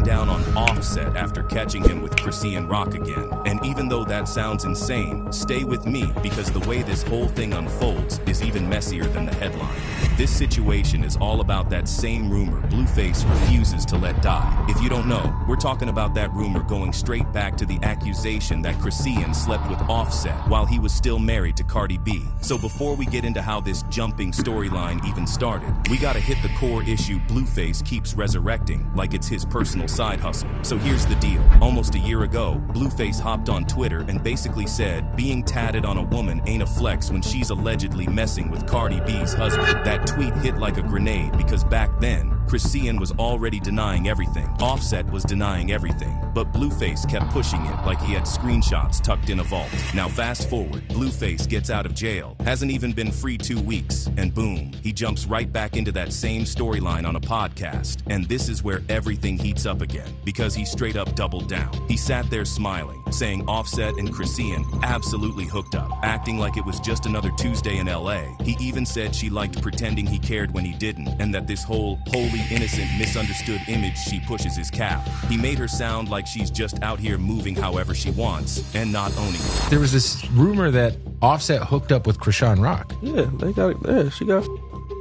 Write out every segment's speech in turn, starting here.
down on Offset after catching him with Chrisean rock again. And even though that sounds insane, stay with me because the way this whole thing unfolds is even messier than the headline. This situation is all about that same rumor Blueface refuses to let die. If you don't know, we're talking about that rumor going straight back to the accusation that Chrisean slept with Offset while he was still married to Cardi B. So before we get into how this jumping storyline even started, we gotta hit the core issue Blueface keeps resurrecting like it's his personal side hustle. So here's the deal. Almost a year ago, Blueface hopped on Twitter and basically said being tatted on a woman ain't a flex when she's allegedly messing with Cardi B's husband. That tweet hit like a grenade because back then, Chrisean was already denying everything. Offset was denying everything. But Blueface kept pushing it like he had screenshots tucked in a vault. Now fast forward, Blueface gets out of jail, hasn't even been free 2 weeks, and boom, he jumps right back into that same storyline on a podcast. And this is where everything heats up again, because he straight up doubled down. He sat there smiling, saying Offset and Chrisean absolutely hooked up, acting like it was just another Tuesday in LA. He even said she liked pretending he cared when he didn't, and that this whole wholly innocent, misunderstood image she pushes is cap. He made her sound like she's just out here moving however she wants and not owning it. There was this rumor that Offset hooked up with Chrisean Rock. Yeah, they got it. Yeah, she got.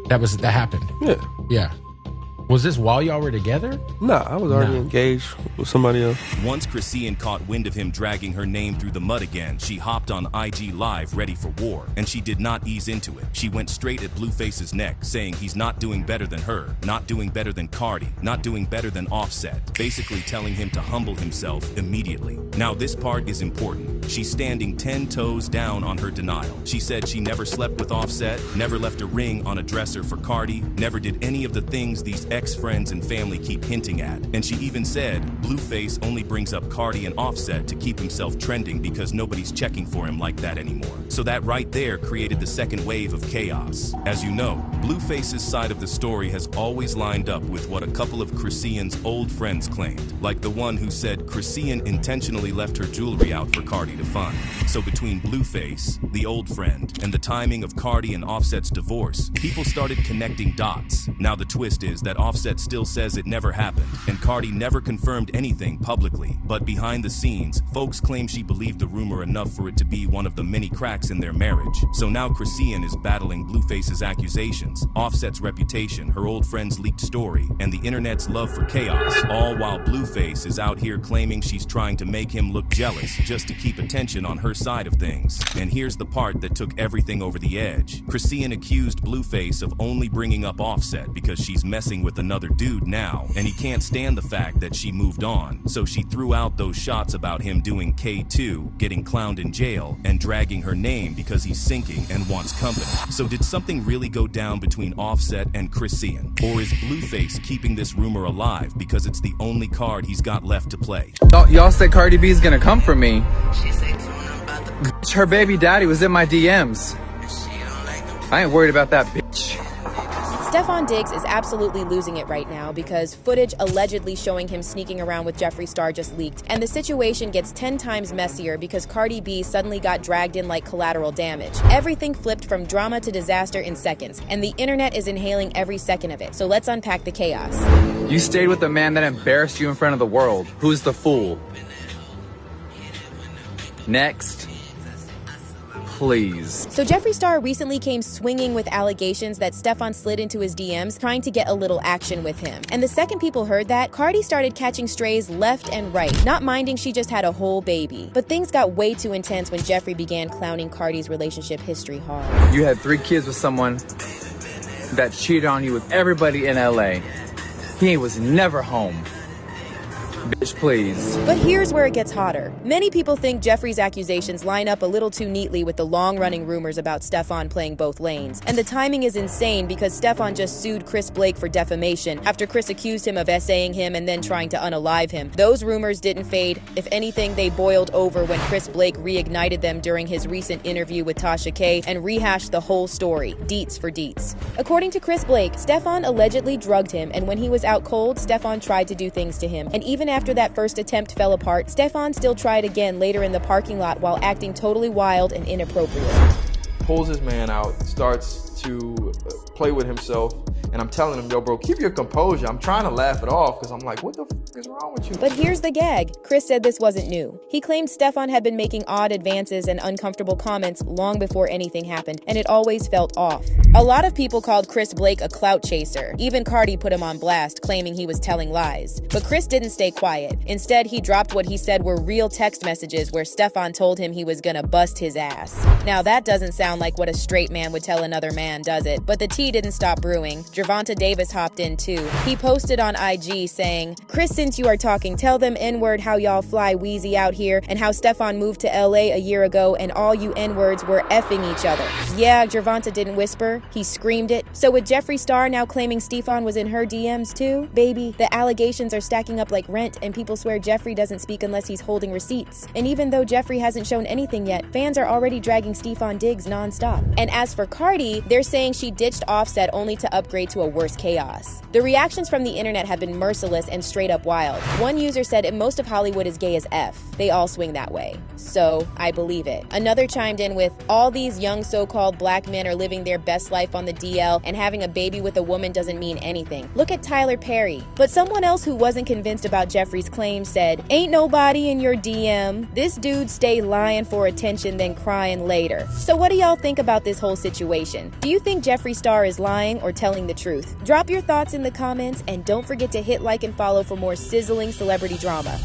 That happened. Yeah. Yeah. Was this while y'all were together? Nah, I was already engaged with somebody else. Once Chrisean caught wind of him dragging her name through the mud again, she hopped on IG Live ready for war, and she did not ease into it. She went straight at Blueface's neck, saying he's not doing better than her, not doing better than Cardi, not doing better than Offset, basically telling him to humble himself immediately. Now this part is important. She's standing 10 toes down on her denial. She said she never slept with Offset, never left a ring on a dresser for Cardi, never did any of the things these ex-friends and family keep hinting at. And she even said Blueface only brings up Cardi and Offset to keep himself trending because nobody's checking for him like that anymore. So that right there created the second wave of chaos. As you know, Blueface's side of the story has always lined up with what a couple of Chrisean's old friends claimed, like the one who said Chrisean intentionally left her jewelry out for Cardi to find. So between Blueface, the old friend, and the timing of Cardi and Offset's divorce, people started connecting dots. Now the twist is that Offset still says it never happened, and Cardi never confirmed anything publicly. But behind the scenes, folks claim she believed the rumor enough for it to be one of the many cracks in their marriage. So now Chrisean is battling Blueface's accusations, Offset's reputation, her old friend's leaked story, and the internet's love for chaos, all while Blueface is out here claiming she's trying to make him look jealous just to keep attention on her side of things. And here's the part that took everything over the edge. Chrisean accused Blueface of only bringing up Offset because she's messing with another dude now, and he can't stand the fact that she moved on. So she threw out those shots about him doing K2, getting clowned in jail, and dragging her name because he's sinking and wants company. So did something really go down between Offset and Chrisean? Or is Blueface keeping this rumor alive because it's the only card he's got left to play? Y'all said Cardi B's gonna come for me. Her baby daddy was in my DMs. I ain't worried about that bitch. Stefon Diggs is absolutely losing it right now because footage allegedly showing him sneaking around with Jeffree Star just leaked, and the situation gets 10 times messier because Cardi B suddenly got dragged in like collateral damage. Everything flipped from drama to disaster in seconds, and the internet is inhaling every second of it. So let's unpack the chaos. You stayed with the man that embarrassed you in front of the world. Who's the fool? Next. Please. So Jeffree Star recently came swinging with allegations that Stefon slid into his DMs trying to get a little action with him. And the second people heard that, Cardi started catching strays left and right, not minding she just had a whole baby. But things got way too intense when Jeffree began clowning Cardi's relationship history hard. You had 3 kids with someone that cheated on you with everybody in LA. He was never home. Bitch, please. But here's where it gets hotter. Many people think Jeffree's accusations line up a little too neatly with the long-running rumors about Stefon playing both lanes. And the timing is insane because Stefon just sued Chris Blake for defamation after Chris accused him of essaying him and then trying to unalive him. Those rumors didn't fade. If anything, they boiled over when Chris Blake reignited them during his recent interview with Tasha K and rehashed the whole story, deets for deets. According to Chris Blake, Stefon allegedly drugged him, and when he was out cold, Stefon tried to do things to him. And even after that first attempt fell apart, Stefon still tried again later in the parking lot while acting totally wild and inappropriate. Pulls his man out, starts to play with himself, and I'm telling him, yo, bro, keep your composure. I'm trying to laugh it off because I'm like, what the f is wrong with you? But here's the gag. Chris said this wasn't new. He claimed Stefon had been making odd advances and uncomfortable comments long before anything happened, and it always felt off. A lot of people called Chris Blake a clout chaser. Even Cardi put him on blast, claiming he was telling lies. But Chris didn't stay quiet. Instead, he dropped what he said were real text messages where Stefon told him he was gonna bust his ass. Now that doesn't sound like what a straight man would tell another man, does it? But the tea didn't stop brewing. Gervonta Davis hopped in too. He posted on IG saying, "Chris, since you are talking, tell them N-word how y'all fly wheezy out here and how Stefon moved to LA a year ago and all you N-words were effing each other." Yeah, Gervonta didn't whisper. He screamed it. So with Jeffree Star now claiming Stefon was in her DMs too? Baby, the allegations are stacking up like rent and people swear Jeffree doesn't speak unless he's holding receipts. And even though Jeffree hasn't shown anything yet, fans are already dragging Stefon digs non-stop. And as for Cardi, they're saying she ditched Offset only to upgrade to a worse chaos. The reactions from the internet have been merciless and straight up wild. One user said, "If most of Hollywood is gay as F, they all swing that way." So, I believe it. Another chimed in with, "All these young so-called black men are living their best life on the DL and having a baby with a woman doesn't mean anything. Look at Tyler Perry." But someone else who wasn't convinced about Jeffree's claim said, "Ain't nobody in your DM. This dude stay lying for attention then crying later." So what do y'all think about this whole situation? Do you think Jeffree Star is lying or telling the truth? Drop your thoughts in the comments and don't forget to hit like and follow for more sizzling celebrity drama.